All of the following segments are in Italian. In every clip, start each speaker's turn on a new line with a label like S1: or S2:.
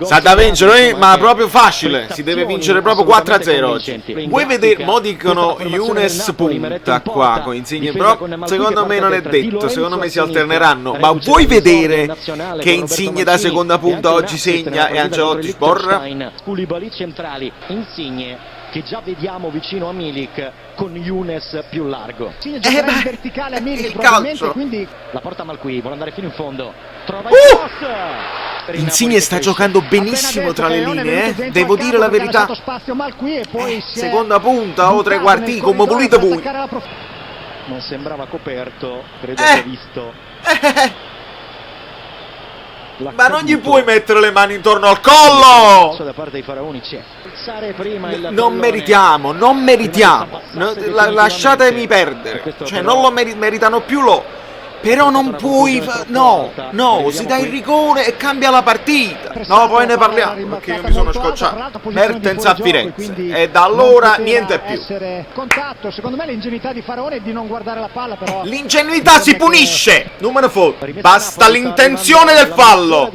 S1: Sa da vincere, ma proprio facile, si deve vincere proprio 4-0 oggi. Vuoi vedere, mo dicono Younes punta qua con Insigne, però secondo me non è detto, secondo me si alterneranno. Ma vuoi vedere che Insigne da seconda punta oggi segna e Ancelotti sborra?
S2: Koulibaly centrali, Insigne che già vediamo vicino a Milik con Younes più largo.
S3: In verticale a Milik,
S1: il calcio.
S3: Quindi
S2: La porta Malqui, vuole andare fino in fondo. Trova il cross.
S1: Insigne sta giocando benissimo tra le linee, devo dire la verità. Seconda punta o tre quarti come volete voi.
S2: Non sembrava coperto, credo che visto.
S1: Ma non gli puoi mettere le mani intorno al collo!
S2: Da parte dei faraoni c'è.
S1: Non meritiamo. Lasciatemi perdere. Cioè, non lo meritano più lo. Però non puoi. No, si dà il rigore e cambia la partita. No, poi ne parliamo. Perché io mi sono scocciato. Mertens a Firenze. E da allora niente più.
S3: Contatto, secondo me l'ingenuità di Faraone è di non guardare la palla, però.
S1: L'ingenuità si punisce! Numero 4. Basta l'intenzione del fallo.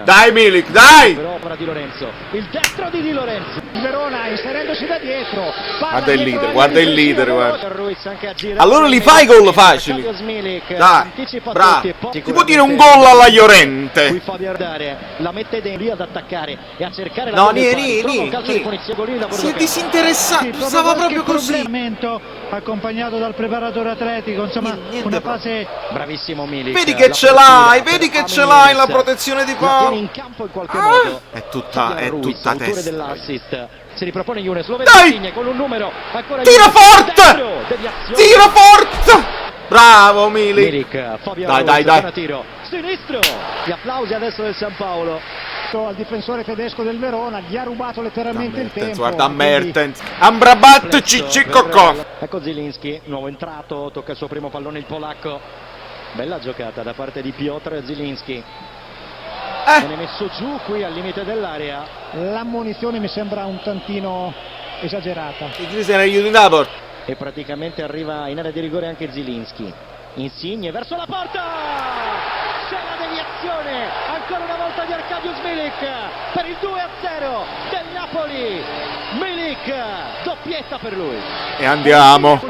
S1: Dai Milik, dai!
S2: Il destro di Di Lorenzo.
S3: Verona inserendosi da dietro.
S1: Guarda il leader. Allora li fai gol facili. Dai, bravo. Ti può dire un gol alla Llorente.
S2: La mette lì ad attaccare e a cercare la
S1: No, si è disinteressato. Stava proprio così.
S3: Accompagnato dal preparatore atletico, insomma, una fase.
S2: Bravissimo Milik.
S1: Vedi che ce l'hai la protezione di palla.
S2: In campo in qualche modo.
S1: È tutta testa.
S2: Dell'assist. Si ripropone Younes, lo vede
S1: Dai!
S2: con un numero.
S1: Tira forte! Bravo Milik. Dai.
S2: Tiro. Sinistro. Gli applausi adesso del San Paolo.
S3: Al difensore tedesco del Verona, gli ha rubato letteralmente il tempo.
S1: Guarda Mertens. Amrabat Cicicocco.
S2: Ecco Zilinski, nuovo entrato, tocca il suo primo pallone il polacco. Bella giocata da parte di Piotr Zilinski. Viene messo giù qui al limite dell'area.
S3: L'ammonizione mi sembra un tantino esagerata.
S2: E praticamente arriva in area di rigore anche Zilinski. Insigne verso la porta! C'è la deviazione ancora una volta di Arkadiusz Milik per il 2-0 del Napoli. Milik, doppietta per lui.
S1: E andiamo.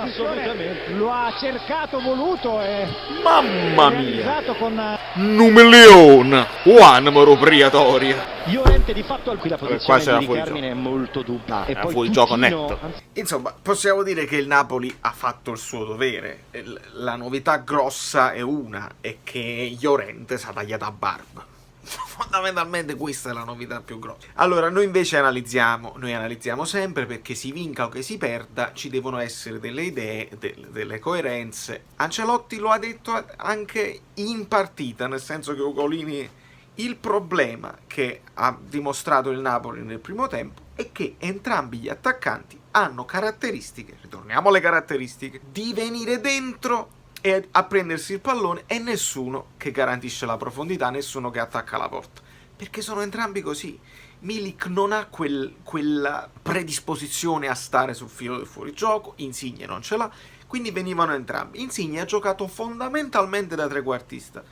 S3: Lo ha cercato, voluto e
S1: mamma mia.
S3: Con
S1: Numilion. Numero obriatoria.
S2: Llorente di fatto qui la posizione di
S1: Carmine
S2: è molto dubbia.
S1: E poi fuori gioco netto. Insomma, possiamo dire che il Napoli ha fatto il suo dovere. La novità grossa è che Llorente si è tagliata a barba. Fondamentalmente questa è la novità più grossa. Allora, noi invece analizziamo sempre, perché si vinca o che si perda, ci devono essere delle idee, delle coerenze. Ancelotti lo ha detto anche in partita, nel senso che Ugolini. Il problema che ha dimostrato il Napoli nel primo tempo è che entrambi gli attaccanti hanno caratteristiche, ritorniamo alle caratteristiche, di venire dentro e a prendersi il pallone, e nessuno che garantisce la profondità, nessuno che attacca la porta. Perché sono entrambi così. Milik non ha quella predisposizione a stare sul filo del fuorigioco, Insigne non ce l'ha, quindi venivano entrambi. Insigne ha giocato fondamentalmente da trequartista,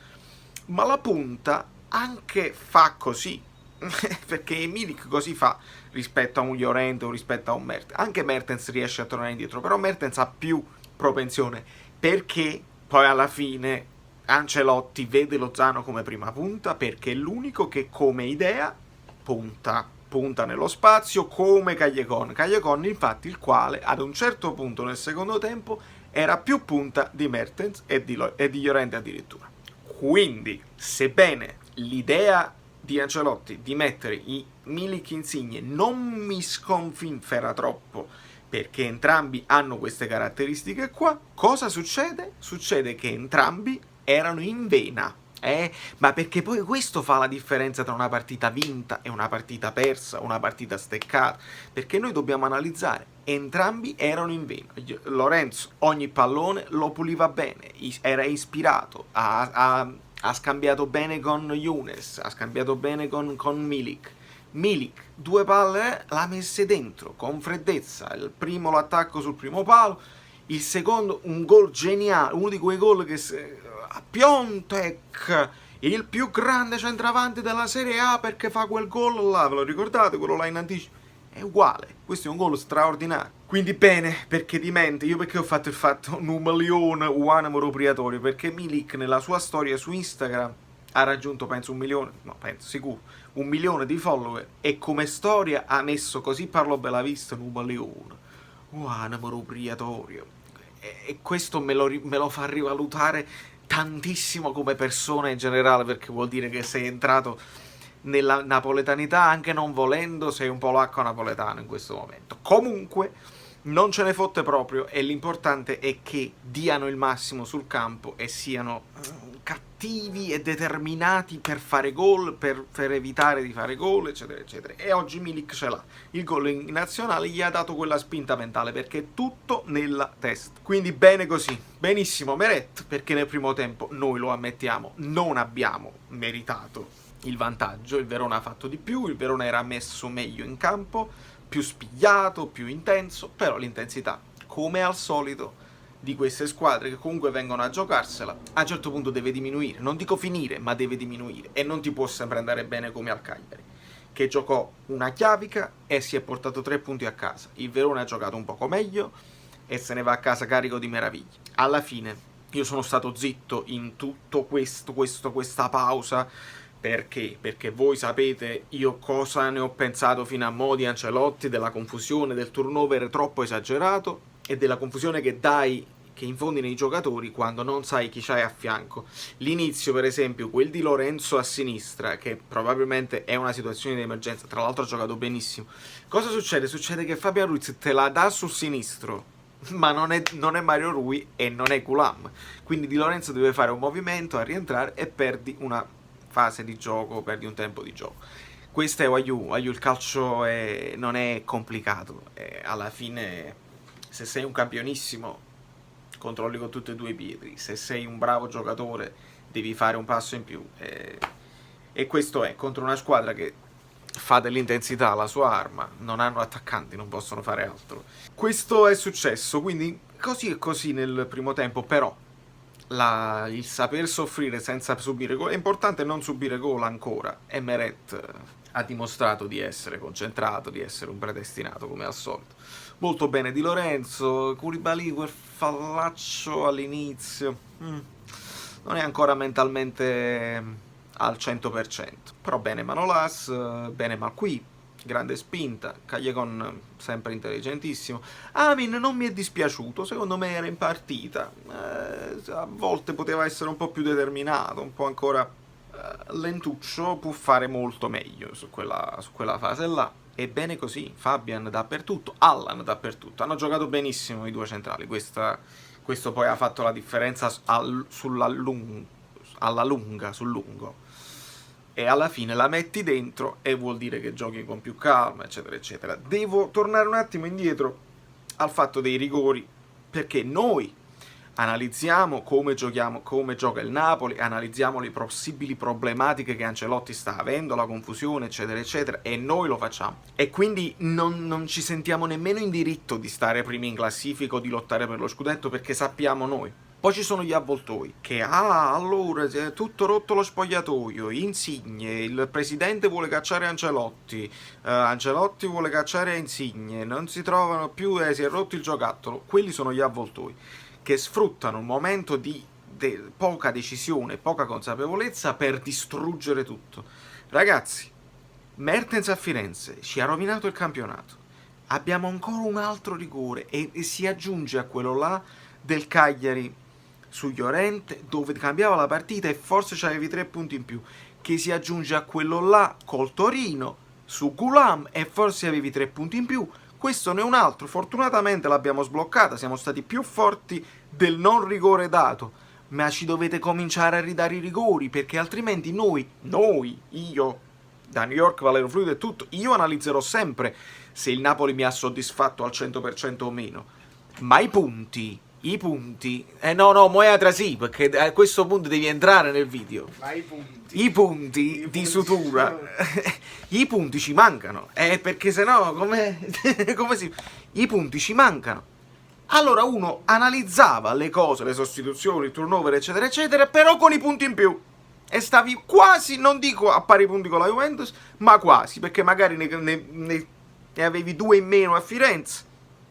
S1: ma la punta anche fa così, perché Milik così fa rispetto a un Llorente o rispetto a un Mertens. Anche Mertens riesce a tornare indietro, però Mertens ha più propensione, perché poi alla fine Ancelotti vede Lozano come prima punta, perché è l'unico che come idea punta nello spazio, come Callejon infatti, il quale ad un certo punto nel secondo tempo era più punta di Mertens e di Llorente addirittura. Quindi, sebbene l'idea di Ancelotti di mettere i Milik Insigne non mi sconfinfera troppo, perché entrambi hanno queste caratteristiche qua, cosa succede? Succede che entrambi erano in vena, ma perché poi questo fa la differenza tra una partita vinta e una partita persa, una partita steccata, perché noi dobbiamo analizzare, entrambi erano in vena. Lorenzo ogni pallone lo puliva bene, era ispirato, ha scambiato bene con Younes, ha scambiato bene con Milik. Milik, due palle, l'ha messe dentro, con freddezza. Il primo l'attacco sul primo palo, il secondo un gol geniale, uno di quei gol che a Piontek il più grande centravanti della Serie A perché fa quel gol là, ve lo ricordate? Quello là in anticipo. È uguale, questo è un gol straordinario. Quindi bene, perché dimenti, io perché ho fatto il fatto 1 milione uomo proprietario, perché Milik nella sua storia su Instagram ha raggiunto penso 1 milione, no penso sicuro, 1 milione di follower e come storia ha messo così parlo bella vista 1 milione, uomo proprietario. E questo me lo fa rivalutare tantissimo come persona in generale, perché vuol dire che sei entrato nella napoletanità anche non volendo, sei un polacco napoletano in questo momento. Comunque non ce ne fotte proprio e l'importante è che diano il massimo sul campo e siano cattivi e determinati per fare gol, per evitare di fare gol, eccetera eccetera. E oggi Milik ce l'ha, il gol in nazionale gli ha dato quella spinta mentale perché è tutto nella testa. Quindi bene così, benissimo Meret, perché nel primo tempo noi lo ammettiamo non abbiamo meritato il vantaggio, il Verona ha fatto di più, il Verona era messo meglio in campo, più spigliato, più intenso, però l'intensità, come al solito, di queste squadre che comunque vengono a giocarsela, a un certo punto deve diminuire, non dico finire, ma deve diminuire, e non ti può sempre andare bene come al Cagliari, che giocò una chiavica e si è portato 3 punti a casa. Il Verona ha giocato un poco meglio e se ne va a casa carico di meraviglie. Alla fine io sono stato zitto in tutto questa pausa. Perché? Perché voi sapete io cosa ne ho pensato fino a mo' di Ancelotti, della confusione, del turnover troppo esagerato e della confusione che infondi nei giocatori quando non sai chi c'hai a fianco. L'inizio, per esempio, quel di Lorenzo a sinistra, che probabilmente è una situazione di emergenza, tra l'altro ha giocato benissimo. Cosa succede? Succede che Fabian Ruiz te la dà sul sinistro, ma non è Mario Rui e non è Gulam. Quindi Di Lorenzo deve fare un movimento a rientrare e perdi una fase di gioco, perdi un tempo di gioco. Questo è Wagyu, il calcio non è complicato, alla fine se sei un campionissimo controlli con tutti e 2 i piedi, se sei un bravo giocatore devi fare un passo in più, e questo è contro una squadra che fa dell'intensità la sua arma, non hanno attaccanti, non possono fare altro. Questo è successo, quindi così e così nel primo tempo, però il saper soffrire senza subire gol è importante, non subire gol ancora, e Meret ha dimostrato di essere concentrato, di essere un predestinato come al solito. Molto bene Di Lorenzo, Koulibaly quel fallaccio all'inizio non è ancora mentalmente al 100%, però bene Manolas, bene Malqui, grande spinta, Callejon sempre intelligentissimo. Amin non mi è dispiaciuto, secondo me era in partita, a volte poteva essere un po' più determinato, un po' ancora lentuccio, può fare molto meglio su quella fase là. E bene così, Fabian dappertutto, Allan dappertutto, hanno giocato benissimo i 2 centrali, questo poi ha fatto la differenza sul lungo. E alla fine la metti dentro e vuol dire che giochi con più calma, eccetera eccetera. Devo tornare un attimo indietro al fatto dei rigori, perché noi analizziamo come giochiamo, come gioca il Napoli, analizziamo le possibili problematiche che Ancelotti sta avendo, la confusione, eccetera eccetera, e noi lo facciamo. E quindi non ci sentiamo nemmeno in diritto di stare primi in classifica o di lottare per lo scudetto, perché sappiamo noi. Poi ci sono gli avvoltoi, che allora è tutto rotto lo spogliatoio, Insigne, il presidente vuole cacciare Ancelotti, Ancelotti vuole cacciare Insigne, non si trovano più, si è rotto il giocattolo. Quelli sono gli avvoltoi, che sfruttano un momento di poca decisione, poca consapevolezza per distruggere tutto. Ragazzi, Mertens a Firenze ci ha rovinato il campionato, abbiamo ancora un altro rigore e si aggiunge a quello là del Cagliari su Llorente, dove cambiava la partita e forse c'avevi 3 punti in più, che si aggiunge a quello là col Torino su Gulam e forse avevi 3 punti in più. Questo ne è un altro, fortunatamente l'abbiamo sbloccata, siamo stati più forti del non rigore dato, ma ci dovete cominciare a ridare i rigori, perché altrimenti io, da New York, Valero Fluido e tutto, io analizzerò sempre se il Napoli mi ha soddisfatto al 100% o meno, ma i punti, muoia sì, perché a questo punto devi entrare nel video. Ma i punti di sutura, i punti ci mancano, perché sennò come i punti ci mancano. Allora uno analizzava le cose, le sostituzioni, il turnover, eccetera, eccetera, però con i punti in più. e stavi quasi, non dico a pari punti con la Juventus, ma quasi, perché magari ne avevi 2 in meno a Firenze,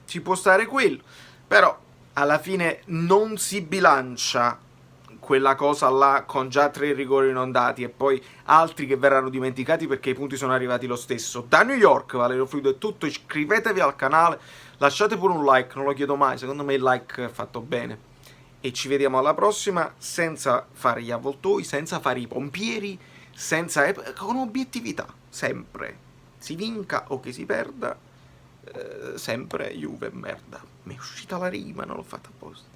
S1: ci può stare quello, però alla fine non si bilancia quella cosa là con già 3 rigori non dati e poi altri che verranno dimenticati perché i punti sono arrivati lo stesso. Da New York, Valerio Fluido è tutto, iscrivetevi al canale, lasciate pure un like, non lo chiedo mai, secondo me il like è fatto bene. E ci vediamo alla prossima, senza fare gli avvoltoi, senza fare i pompieri, con obiettività, sempre. Si vinca o che si perda, sempre Juve merda. Mi è uscita la rima, non l'ho fatta apposta.